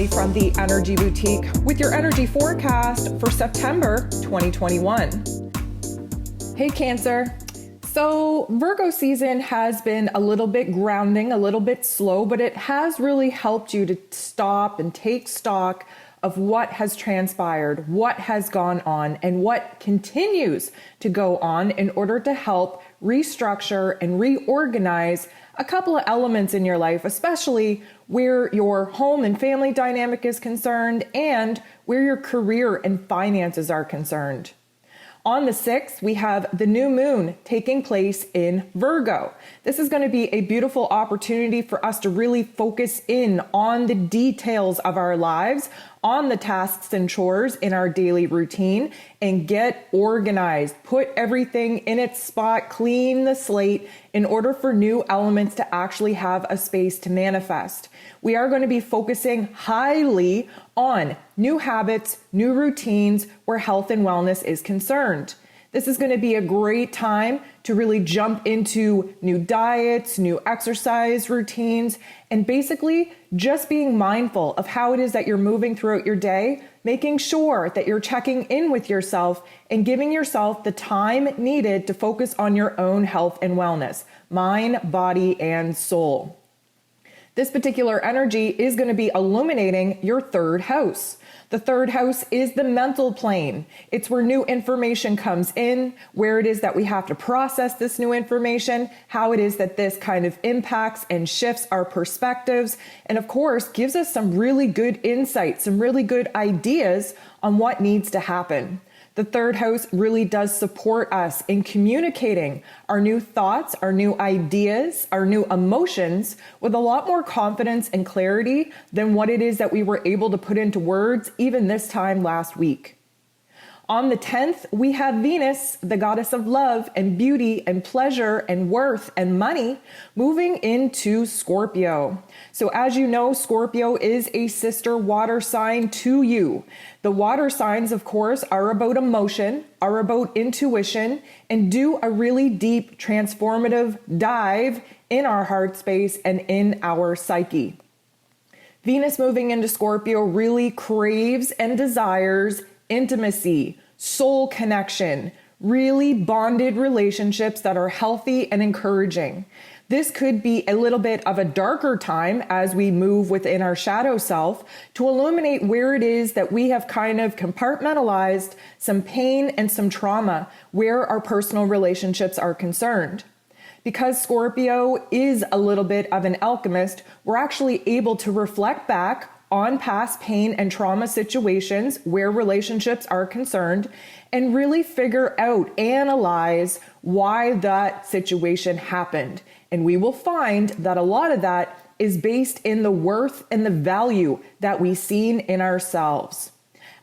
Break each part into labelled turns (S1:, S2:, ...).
S1: Melanie from the Energy Boutique with your energy forecast for September 2021. Hey Cancer. So Virgo season has been a little bit grounding, a little bit slow, but it has really helped you to stop and take stock of what has transpired, what has gone on, and what continues to go on in order to help restructure and reorganize a couple of elements in your life, especially where your home and family dynamic is concerned and where your career and finances are concerned. On the 6th, we have the new moon taking place in Virgo. This is going to be a beautiful opportunity for us to really focus in on the details of our lives, on the tasks and chores in our daily routine, and get organized. Put everything in its spot, clean the slate in order for new elements to actually have a space to manifest. We are going to be focusing highly on new habits, new routines where health and wellness is concerned. This is going to be a great time to really jump into new diets, new exercise routines, and basically just being mindful of how it is that you're moving throughout your day, making sure that you're checking in with yourself and giving yourself the time needed to focus on your own health and wellness, mind, body, and soul. This particular energy is going to be illuminating your third house. The third house is the mental plane. It's where new information comes in, where it is that we have to process this new information, how it is that this kind of impacts and shifts our perspectives, and of course, gives us some really good insights, some really good ideas on what needs to happen. The third house really does support us in communicating our new thoughts, our new ideas, our new emotions with a lot more confidence and clarity than what it is that we were able to put into words even this time last week. On the 10th, we have Venus, the goddess of love and beauty and pleasure and worth and money, moving into Scorpio. So as you know, Scorpio is a sister water sign to you. The water signs, of course, are about emotion, are about intuition, and do a really deep transformative dive in our heart space and in our psyche. Venus moving into Scorpio really craves and desires intimacy, soul connection, really bonded relationships that are healthy and encouraging. This could be a little bit of a darker time as we move within our shadow self to illuminate where it is that we have kind of compartmentalized some pain and some trauma where our personal relationships are concerned. Because Scorpio is a little bit of an alchemist, we're actually able to reflect back on past pain and trauma situations where relationships are concerned and really figure out, analyze why that situation happened. And we will find that a lot of that is based in the worth and the value that we've seen in ourselves.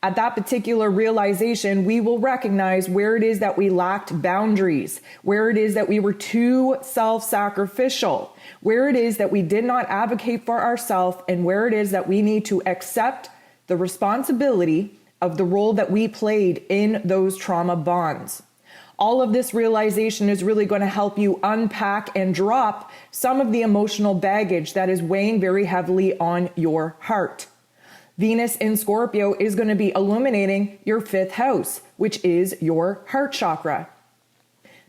S1: At that particular realization, we will recognize where it is that we lacked boundaries, where it is that we were too self-sacrificial, where it is that we did not advocate for ourselves, and where it is that we need to accept the responsibility of the role that we played in those trauma bonds. All of this realization is really going to help you unpack and drop some of the emotional baggage that is weighing very heavily on your heart. Venus in Scorpio is going to be illuminating your 5th house, which is your heart chakra.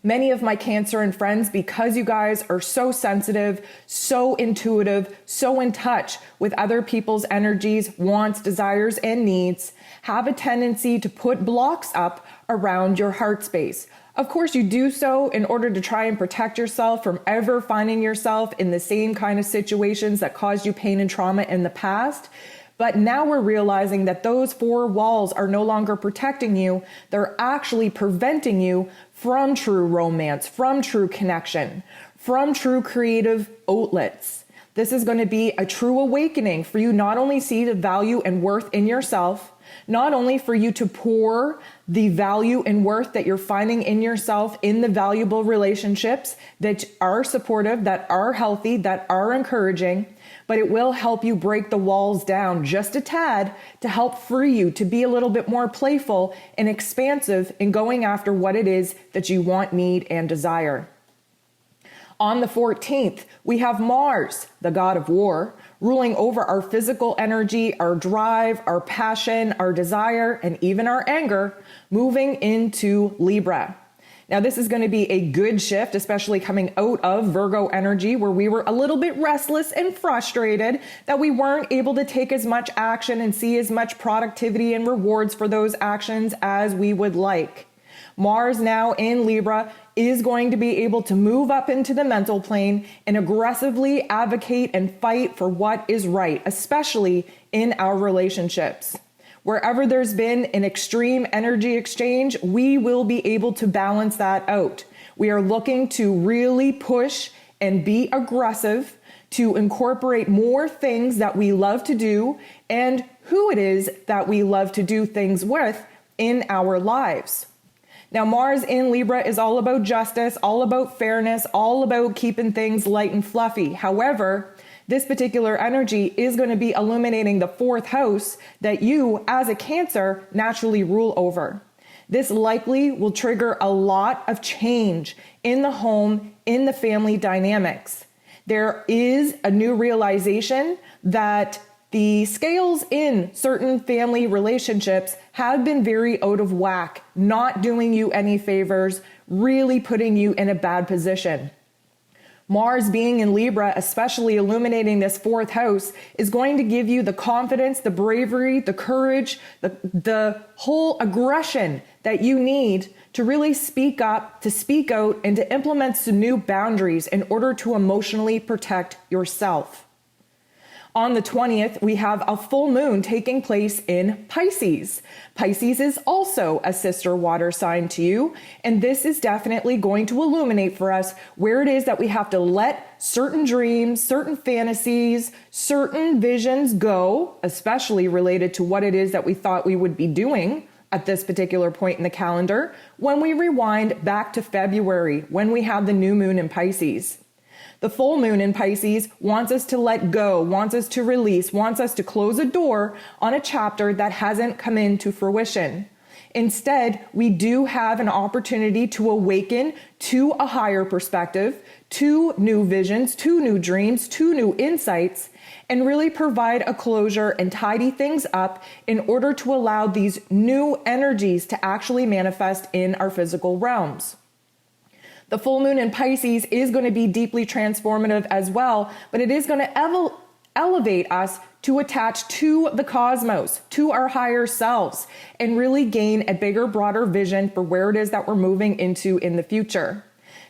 S1: Many of my Cancer and friends, because you guys are so sensitive, so intuitive, so in touch with other people's energies, wants, desires, and needs, have a tendency to put blocks up around your heart space. Of course, you do so in order to try and protect yourself from ever finding yourself in the same kind of situations that caused you pain and trauma in the past. But now we're realizing that those 4 walls are no longer protecting you. They're actually preventing you from true romance, from true connection, from true creative outlets. This is going to be a true awakening for you not only see the value and worth in yourself, not only for you to pour the value and worth that you're finding in yourself in the valuable relationships that are supportive, that are healthy, that are encouraging, but it will help you break the walls down just a tad to help free you to be a little bit more playful and expansive in going after what it is that you want, need, and desire. On the 14th, we have Mars, the god of war, ruling over our physical energy, our drive, our passion, our desire, and even our anger, moving into Libra. Now, this is going to be a good shift, especially coming out of Virgo energy, where we were a little bit restless and frustrated that we weren't able to take as much action and see as much productivity and rewards for those actions as we would like. Mars now in Libra is going to be able to move up into the mental plane and aggressively advocate and fight for what is right, especially in our relationships. Wherever there's been an extreme energy exchange, we will be able to balance that out. We are looking to really push and be aggressive to incorporate more things that we love to do and who it is that we love to do things with in our lives. Now, Mars in Libra is all about justice, all about fairness, all about keeping things light and fluffy. However, this particular energy is going to be illuminating the 4th house that you, as a Cancer, naturally rule over. This likely will trigger a lot of change in the home, in the family dynamics. There is a new realization that the scales in certain family relationships have been very out of whack, not doing you any favors, really putting you in a bad position. Mars being in Libra, especially illuminating this 4th house, is going to give you the confidence, the bravery, the courage, the whole aggression that you need to really speak up, to speak out, and to implement some new boundaries in order to emotionally protect yourself. On the 20th, we have a full moon taking place in Pisces. Pisces is also a sister water sign to you, and this is definitely going to illuminate for us where it is that we have to let certain dreams, certain fantasies, certain visions go, especially related to what it is that we thought we would be doing at this particular point in the calendar, when we rewind back to February, when we have the new moon in Pisces. The full moon in Pisces wants us to let go, wants us to release, wants us to close a door on a chapter that hasn't come into fruition. Instead, we do have an opportunity to awaken to a higher perspective, to new visions, to new dreams, to new insights, and really provide a closure and tidy things up in order to allow these new energies to actually manifest in our physical realms. The full moon in Pisces is going to be deeply transformative as well, but it is going to elevate us to attach to the cosmos, to our higher selves, and really gain a bigger, broader vision for where it is that we're moving into in the future.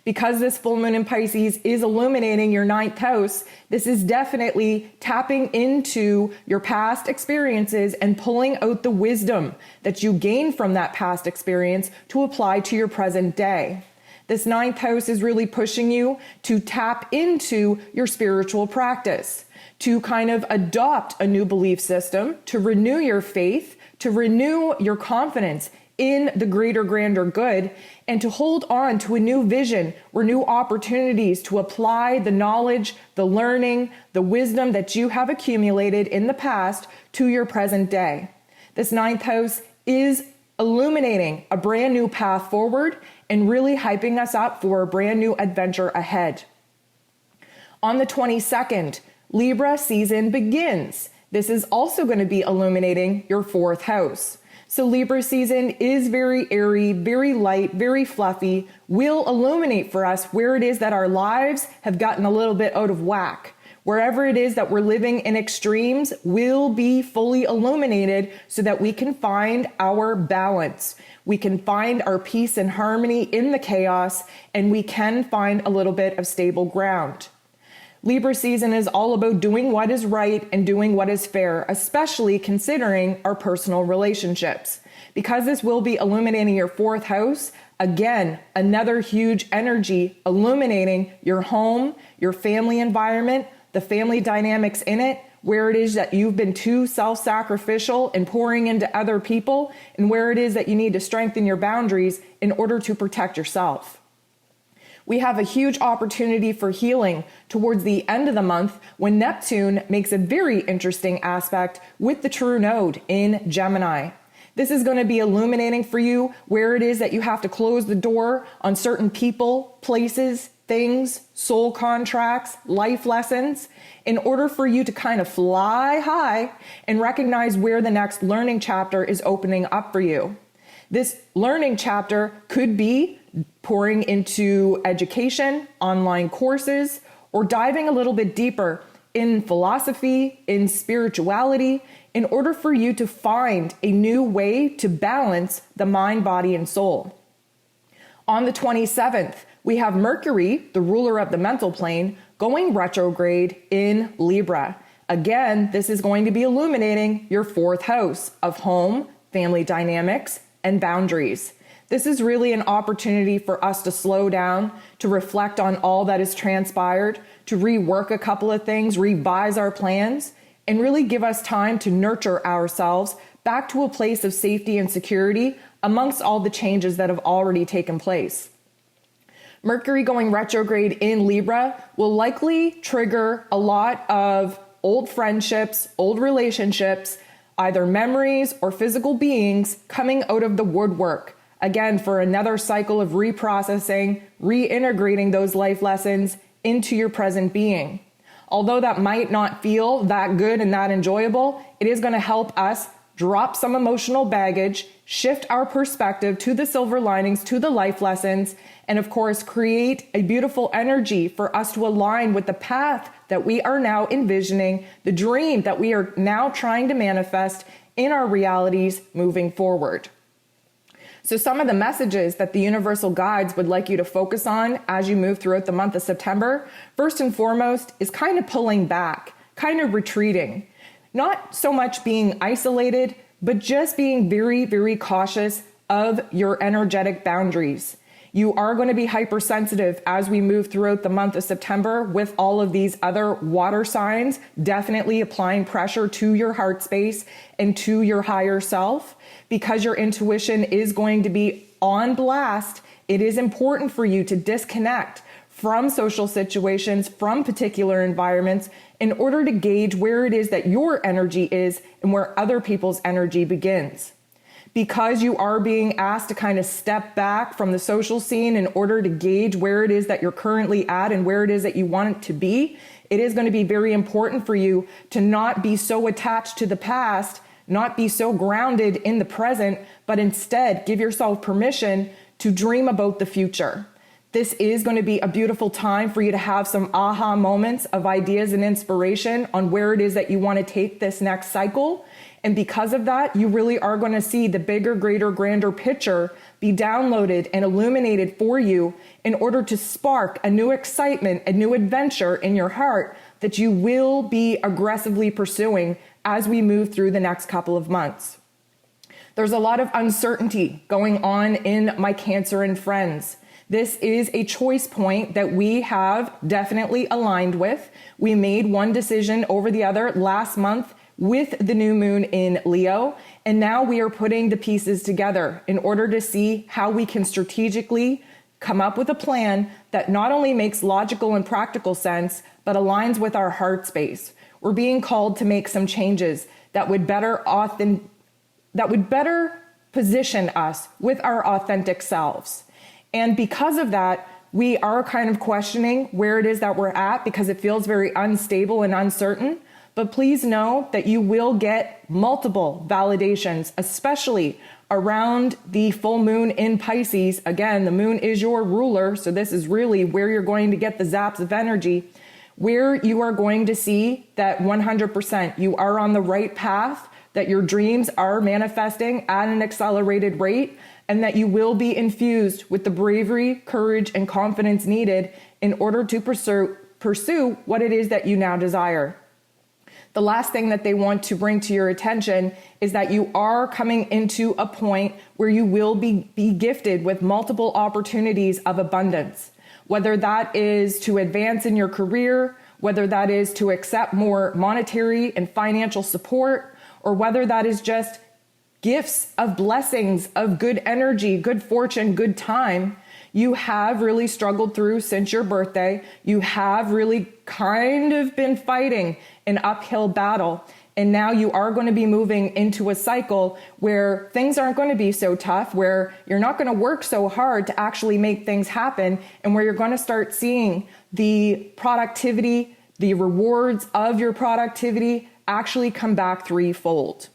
S1: Because this full moon in Pisces is illuminating your 9th house, this is definitely tapping into your past experiences and pulling out the wisdom that you gained from that past experience to apply to your present day. This 9th house is really pushing you to tap into your spiritual practice, to kind of adopt a new belief system, to renew your faith, to renew your confidence in the greater, grander good, and to hold on to a new vision or new opportunities to apply the knowledge, the learning, the wisdom that you have accumulated in the past to your present day. This 9th house is illuminating a brand new path forward and really hyping us up for a brand new adventure ahead. On the 22nd, Libra season begins. This is also going to be illuminating your 4th house. So Libra season is very airy, very light, very fluffy, will illuminate for us where it is that our lives have gotten a little bit out of whack. Wherever it is that we're living in extremes will be fully illuminated so that we can find our balance. We can find our peace and harmony in the chaos, and we can find a little bit of stable ground. Libra season is all about doing what is right and doing what is fair, especially considering our personal relationships. Because this will be illuminating your 4th house, again, another huge energy illuminating your home, your family environment, the family dynamics in it, where it is that you've been too self-sacrificial and pouring into other people, and where it is that you need to strengthen your boundaries in order to protect yourself. We have a huge opportunity for healing towards the end of the month when Neptune makes a very interesting aspect with the true node in Gemini. This is going to be illuminating for you where it is that you have to close the door on certain people, places, things, soul contracts, life lessons, in order for you to kind of fly high and recognize where the next learning chapter is opening up for you. This learning chapter could be pouring into education, online courses, or diving a little bit deeper in philosophy, in spirituality, in order for you to find a new way to balance the mind, body, and soul. On the 27th, we have Mercury, the ruler of the mental plane, going retrograde in Libra. Again, this is going to be illuminating your fourth house of home, family dynamics, and boundaries. This is really an opportunity for us to slow down, to reflect on all that has transpired, to rework a couple of things, revise our plans, and really give us time to nurture ourselves back to a place of safety and security amongst all the changes that have already taken place. Mercury going retrograde in Libra will likely trigger a lot of old friendships, old relationships, either memories or physical beings coming out of the woodwork. Again, for another cycle of reprocessing, reintegrating those life lessons into your present being. Although that might not feel that good and that enjoyable, it is going to help us drop some emotional baggage, shift our perspective to the silver linings, to the life lessons, and of course, create a beautiful energy for us to align with the path that we are now envisioning, the dream that we are now trying to manifest in our realities moving forward. So some of the messages that the universal guides would like you to focus on as you move throughout the month of September, first and foremost, is kind of pulling back, kind of retreating. Not so much being isolated, but just being very, very cautious of your energetic boundaries. You are going to be hypersensitive as we move throughout the month of September with all of these other water signs, definitely applying pressure to your heart space and to your higher self. Because your intuition is going to be on blast, it is important for you to disconnect from social situations, from particular environments, in order to gauge where it is that your energy is and where other people's energy begins. Because you are being asked to kind of step back from the social scene in order to gauge where it is that you're currently at and where it is that you want it to be, it is going to be very important for you to not be so attached to the past, not be so grounded in the present, but instead give yourself permission to dream about the future. This is going to be a beautiful time for you to have some aha moments of ideas and inspiration on where it is that you want to take this next cycle. And because of that, you really are going to see the bigger, greater, grander picture be downloaded and illuminated for you in order to spark a new excitement, a new adventure in your heart that you will be aggressively pursuing as we move through the next couple of months. There's a lot of uncertainty going on in my Cancer and friends. This is a choice point that we have definitely aligned with. We made one decision over the other last month with the new moon in Leo, and now we are putting the pieces together in order to see how we can strategically come up with a plan that not only makes logical and practical sense, but aligns with our heart space. We're being called to make some changes that would better position us with our authentic selves. And because of that, we are kind of questioning where it is that we're at because it feels very unstable and uncertain. But please know that you will get multiple validations, especially around the full moon in Pisces. Again, the moon is your ruler, so this is really where you're going to get the zaps of energy, where you are going to see that 100% you are on the right path, that your dreams are manifesting at an accelerated rate, and that you will be infused with the bravery, courage, and confidence needed in order to pursue what it is that you now desire. The last thing that they want to bring to your attention is that you are coming into a point where you will be gifted with multiple opportunities of abundance, whether that is to advance in your career, whether that is to accept more monetary and financial support, or whether that is just gifts of blessings, of good energy, good fortune, good time. You have really struggled through since your birthday. You have really kind of been fighting an uphill battle. And now you are going to be moving into a cycle where things aren't going to be so tough, where you're not going to work so hard to actually make things happen, and where you're going to start seeing the productivity, the rewards of your productivity actually come back threefold.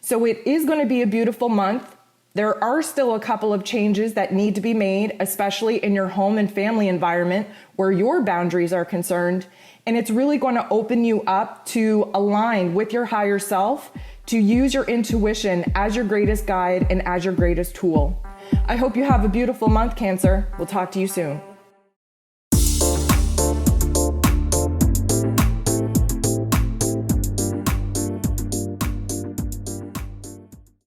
S1: So it is going to be a beautiful month. There are still a couple of changes that need to be made, especially in your home and family environment where your boundaries are concerned. And it's really going to open you up to align with your higher self, to use your intuition as your greatest guide and as your greatest tool. I hope you have a beautiful month, Cancer. We'll talk to you soon.